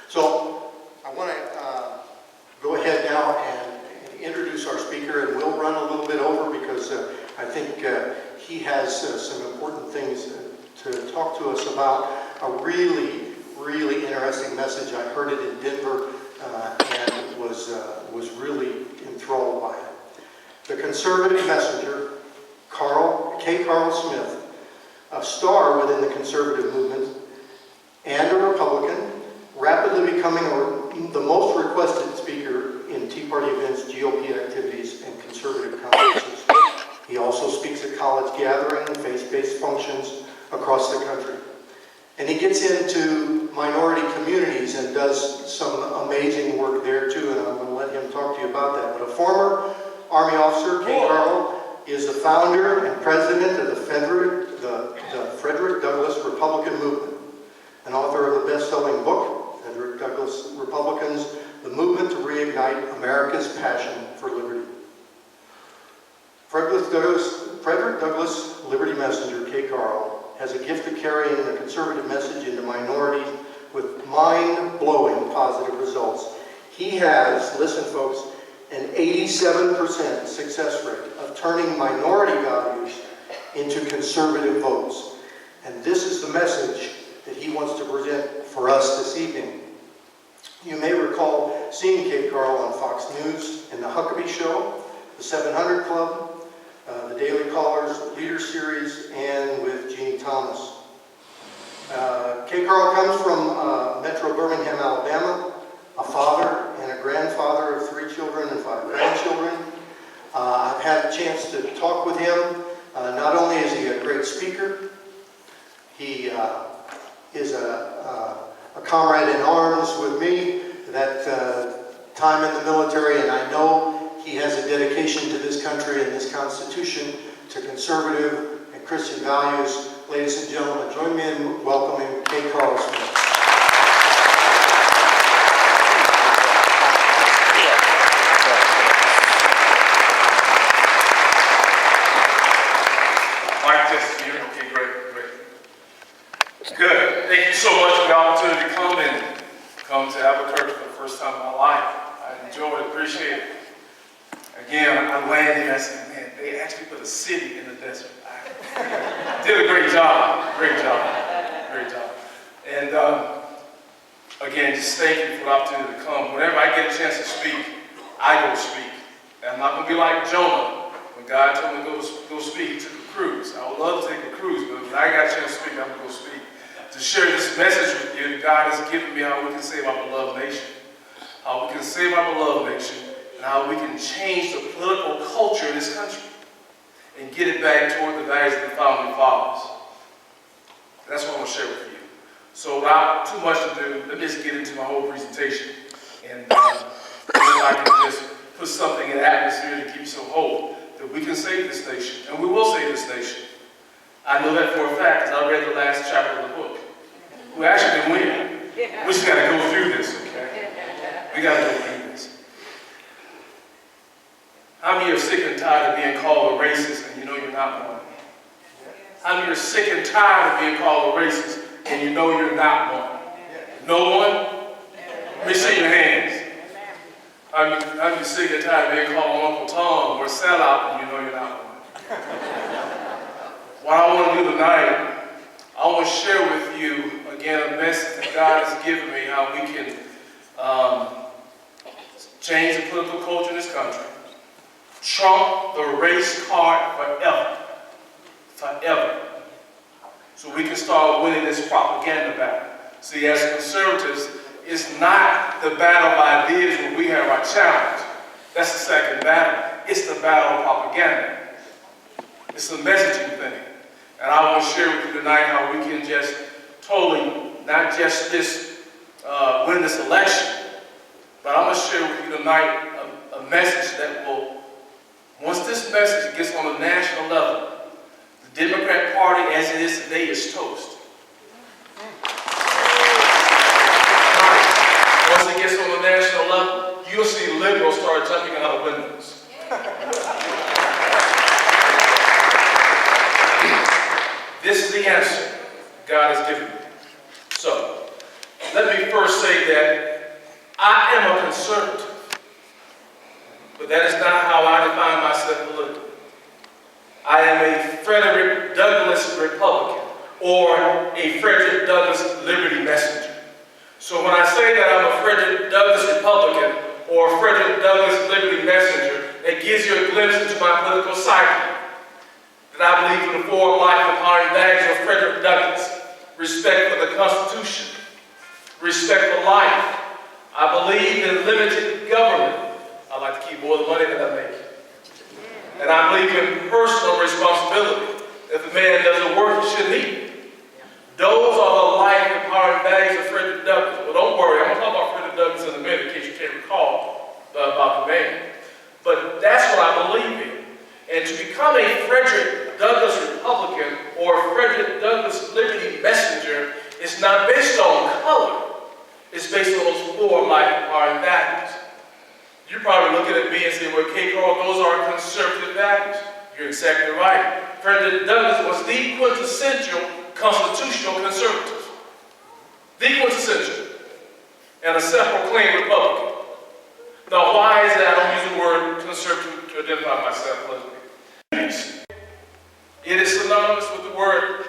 So I want to go ahead now and introduce our speaker, and we'll run a little bit over because I think he has some important things to talk to us about. A really, really interesting message. I heard it in Denver and was really enthralled by it. The conservative messenger, Carl Smith, a star within the conservative movement and a Republican, rapidly becoming the most requested speaker in Tea Party events, GOP activities, and conservative conferences. He also speaks at college gatherings, faith-based functions across the country. And he gets into minority communities and does some amazing work there too, and I'm going to let him talk to you about that. But a former Army officer, Carl, is the founder and president of the Frederick Douglass Republican Movement, an author of the best-selling book, Frederick Douglass Republicans, The Movement to Reignite America's Passion for Liberty. Frederick Douglass Liberty Messenger, K. Carl, has a gift of carrying the conservative message into minorities with mind-blowing positive results. He has, listen folks, an 87% success rate of turning minority values into conservative votes. And this is the message that he wants to present for us this evening. You may recall seeing K. Carl on Fox News in the Huckabee Show, the 700 Club, the Daily Caller's Leader Series, and with Jeannie Thomas. K. Carl comes from Metro Birmingham, Alabama, a father and a grandfather of 3 children and 5 grandchildren. I've had a chance to talk with him. Not only is he a great speaker, he is a comrade in arms with me that time in the military, and I know he has a dedication to this country and this Constitution, to conservative and Christian values. Ladies and gentlemen, join me in welcoming K. Carl Smith. Good. Thank you so much for the opportunity to come to Albuquerque for the first time in my life. I enjoyed it, appreciate it. Again, I landed here and I said, man, they actually put a city in the desert. I did a great job. Great job. And again, just thank you for the opportunity to come. Whenever I get a chance to speak, I go speak. And I'm not going to be like Jonah. When God told me to go speak, he took a cruise. I would love to take a cruise, but when I got a chance to speak, I'm going to go speak. To share this message with you, God has given me how we can save our beloved nation. How we can save our beloved nation, and how we can change the political culture in this country and get it back toward the values of the founding fathers. That's what I want to share with you. So without too much to do, let me just get into my whole presentation. And if I can just put something in the atmosphere to give you some hope that we can save this nation, and we will save this nation. I know that for a fact because I read the last chapter of the book. We actually didn't win. We just got to go through this, okay? We got to go through this. How many are sick and tired of being called a racist and you know you're not one? How many are sick and tired of being called a racist and you know you're not one? No one? Let me see your hands. How many sick and tired of being called Uncle Tom or a sellout and you know you're not one? What I want to do tonight, I want to share with you, again, a message that God has given me, how we can change the political culture in this country. Trump the race card forever. Forever. So we can start winning this propaganda battle. See, as conservatives, it's not the battle of ideas where we have our challenge. That's the second battle. It's the battle of propaganda. It's a messaging thing. And I want to share with you tonight how we can just totally, not just win this election, but I'm going to share with you tonight a message that will, once this message gets on a national level, the Democrat Party as it is today is toast. Once it gets on the national level, you'll see liberals start jumping out of windows. This is the answer God has given me. So, let me first say that I am a conservative, but that is not how I define myself politically. I am a Frederick Douglass Republican, or a Frederick Douglass Liberty Messenger. So when I say that I'm a Frederick Douglass Republican, or a Frederick Douglass Liberty Messenger, it gives you a glimpse into my political psyche. That I believe in the four life and harmony values of Frederick Douglass: respect for the Constitution, respect for life. I believe in limited government. I like to keep more of the money that I make. And I believe in personal responsibility. If a man doesn't work, he shouldn't eat. Those are the life and empowering values of Frederick Douglass. Well, don't worry, I'm going to talk about Frederick Douglass in a minute, in case you can't recall about the man. But that's what I believe in. And to become a Frederick Douglass Republican or a Frederick Douglass Liberty Messenger is not based on color. It's based on those four life and empowering values. You're probably looking at me and saying, well, K. Carl, those are conservative values. You're exactly right. Frederick Douglass was the quintessential constitutional conservative. The quintessential. And a self-proclaimed Republican. Now, why is that I don't use the word conservative to identify myself politically? It is synonymous with the word,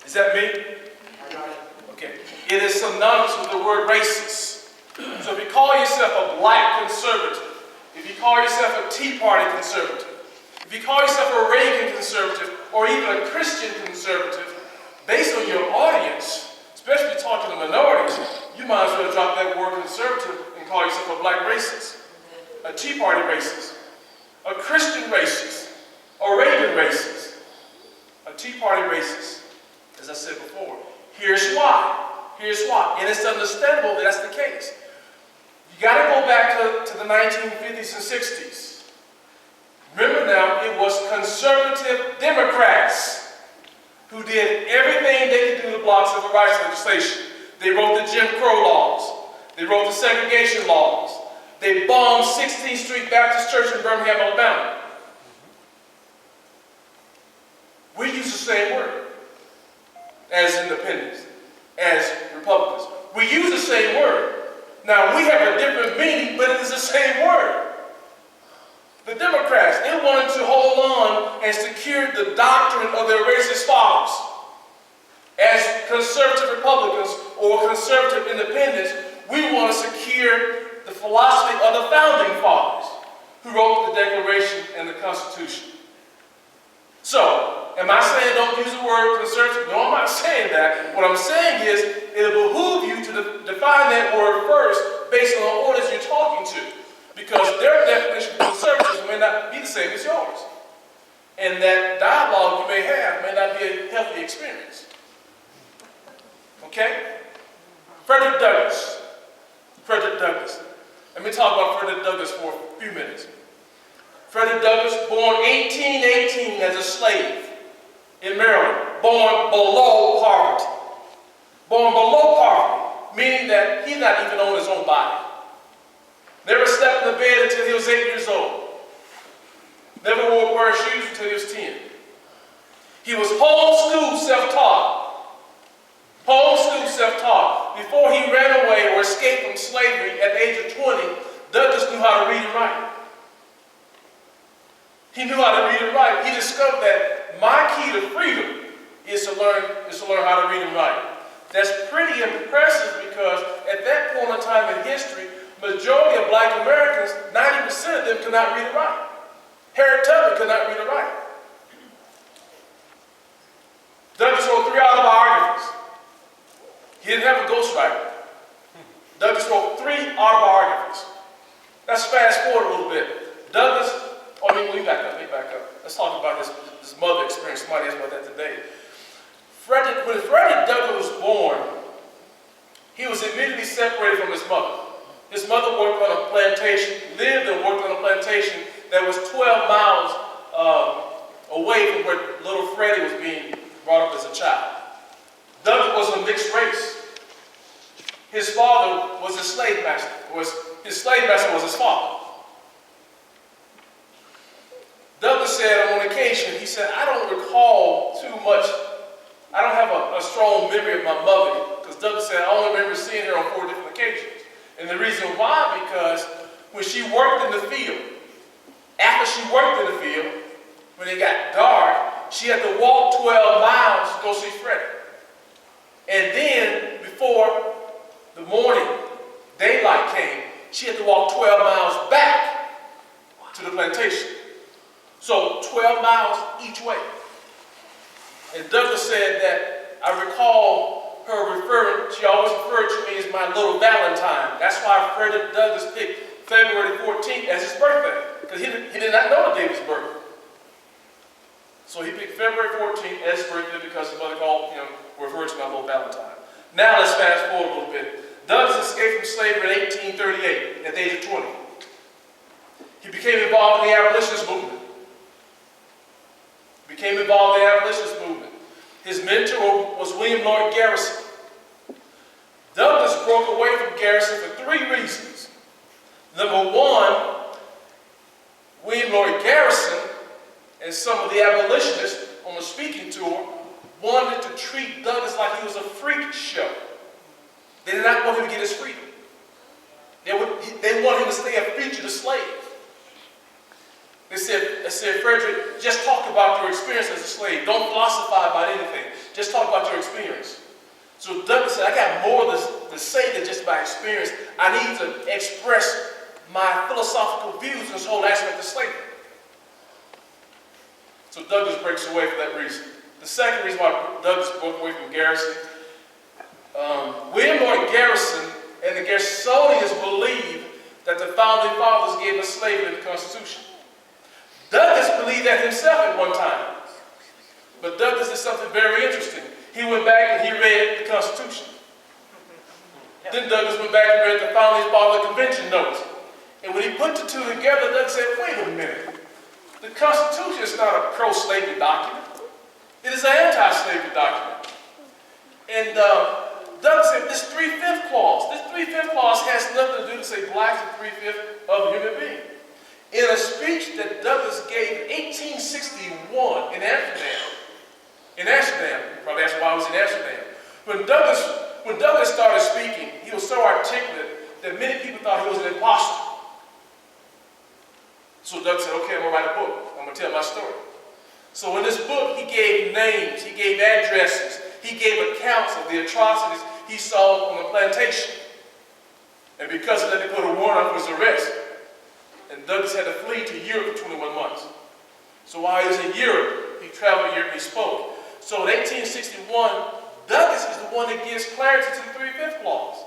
is that me? Okay. It is synonymous with the word racist. So if you call yourself a black conservative, if you call yourself a Tea Party conservative, if you call yourself a Reagan conservative, or even a Christian conservative, based on your audience, especially talking to minorities, you might as well drop that word conservative and call yourself a black racist, a Tea Party racist, a Christian racist, a Reagan racist, a Tea Party racist. As I said before, here's why. Here's why. And it's understandable that that's the case. You got to go back to the 1950s and 60s. Remember now, it was conservative Democrats who did everything they could do to block civil rights legislation. They wrote the Jim Crow laws. They wrote the segregation laws. They bombed 16th Street Baptist Church in Birmingham, Alabama. We use the same word as independents, as Republicans. We use the same word. Now, we have a different meaning, but it is the same word. The Democrats, they wanted to hold on and secure the doctrine of their racist fathers. As conservative Republicans or conservative independents, we want to secure the philosophy of the founding fathers who wrote the Declaration and the Constitution. So, am I saying don't use the word conservative? No, I'm not saying that. What I'm saying is it'll behoove you to define that word first based on the audience you're talking to. Because their definition of conservatism may not be the same as yours. And that dialogue you may have may not be a healthy experience. Okay? Frederick Douglass. Frederick Douglass. Let me talk about Frederick Douglass for a few minutes. Frederick Douglass, born 1818 as a slave in Maryland, born below poverty. Born below poverty, meaning that he not even owned his own body. Never slept in the bed until he was 8 years old. Never wore a pair of shoes until he was 10. He was homeschooled, self-taught. Homeschooled, self-taught. Before he ran away or escaped from slavery at the age of 20, Douglass knew how to read and write. He knew how to read and write. He discovered that my key to freedom is to learn how to read and write. That's pretty impressive because at that point in time in history, majority of black Americans, 90% of them could not read and write. Harriet Tubman could not read and write. Douglass wrote 3 autobiographies. He didn't have a ghostwriter. Douglass wrote 3 autobiographies. Let's fast forward a little bit. Douglass, let me back up. Let's talk about this mother experience. Somebody asked about that today. When Frederick Douglass was born, he was immediately separated from his mother. His mother worked on a plantation, lived and worked on a plantation that was 12 miles away from where little Freddie was being brought up as a child. Douglass was a mixed race. His father was a slave master. His slave master was his father. Douglass said on occasion, he said, I don't recall too much, I don't have a strong memory of my mother, because Douglas said, I only remember seeing her on 4 different occasions. And the reason why, because when she worked in the field, after she worked in the field, when it got dark, she had to walk 12 miles to go see Freddie. And then, before the morning daylight came, she had to walk 12 miles back to the plantation. So 12 miles each way. And Douglas said that I recall her she always referred to me as my little Valentine. That's why Frederick Douglass picked February 14th as his birthday, because he did not know the day of his birth. So he picked February 14th as his birthday because his mother called him, referred to my little Valentine. Now let's fast forward a little bit. Douglas escaped from slavery in 1838 at the age of 20. He became involved in the abolitionist movement. His mentor was William Lloyd Garrison. Douglas broke away from Garrison for 3 reasons. Number 1, William Lloyd Garrison and some of the abolitionists on the speaking tour wanted to treat Douglas like he was a freak show. They did not want him to get his freedom. They wanted him to stay a fugitive slave. They said, Frederick, just talk about your experience as a slave. Don't philosophize about anything. Just talk about your experience. So Douglas said, I got more to say than just my experience. I need to express my philosophical views in this whole aspect of slavery. So Douglas breaks away for that reason. The second reason why Douglas broke away from Garrison, William Lloyd Garrison and the Garrisonians believed that the founding fathers gave us slavery in the Constitution. Douglas believed that himself at one time. But Douglas did something very interesting. He went back and he read the Constitution. Then Douglas went back and read the founding father convention notes. And when he put the 2 together, Douglas said, wait a minute. The Constitution is not a pro-slavery document. It is an anti-slavery document. And Douglas said, this 3/5 clause has nothing to do to say blacks are 3/5 of a human being. In a speech that Douglas gave in 1861 in Amsterdam, probably that's why I was in Amsterdam. When Douglas started speaking, he was so articulate that many people thought he was an imposter. So Douglas said, okay, I'm going to write a book. I'm going to tell my story. So in this book, he gave names, he gave addresses, he gave accounts of the atrocities he saw on the plantation. And because of that, they put a warrant for his arrest. And Douglas had to flee to Europe for 21 months. So while he was in Europe, he traveled Europe and he spoke. So in 1861, Douglas is the one that gives clarity to the 3/5 clause.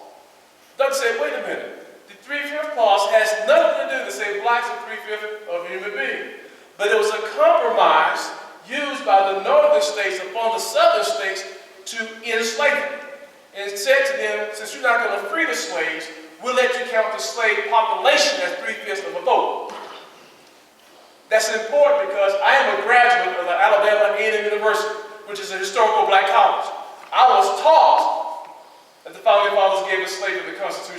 Douglas said, wait a minute. The 3/5 clause has nothing to do to say blacks are 3/5 of a human being. But it was a compromise used by the northern states upon the southern states to end slavery. And it said to them, since you're not going to free the slaves, we'll let you count the slave population as 3/5 of a vote. That's important because I am a graduate of the Alabama A&M University, which is a historical black college. I was taught that the founding fathers gave us slavery in the Constitution.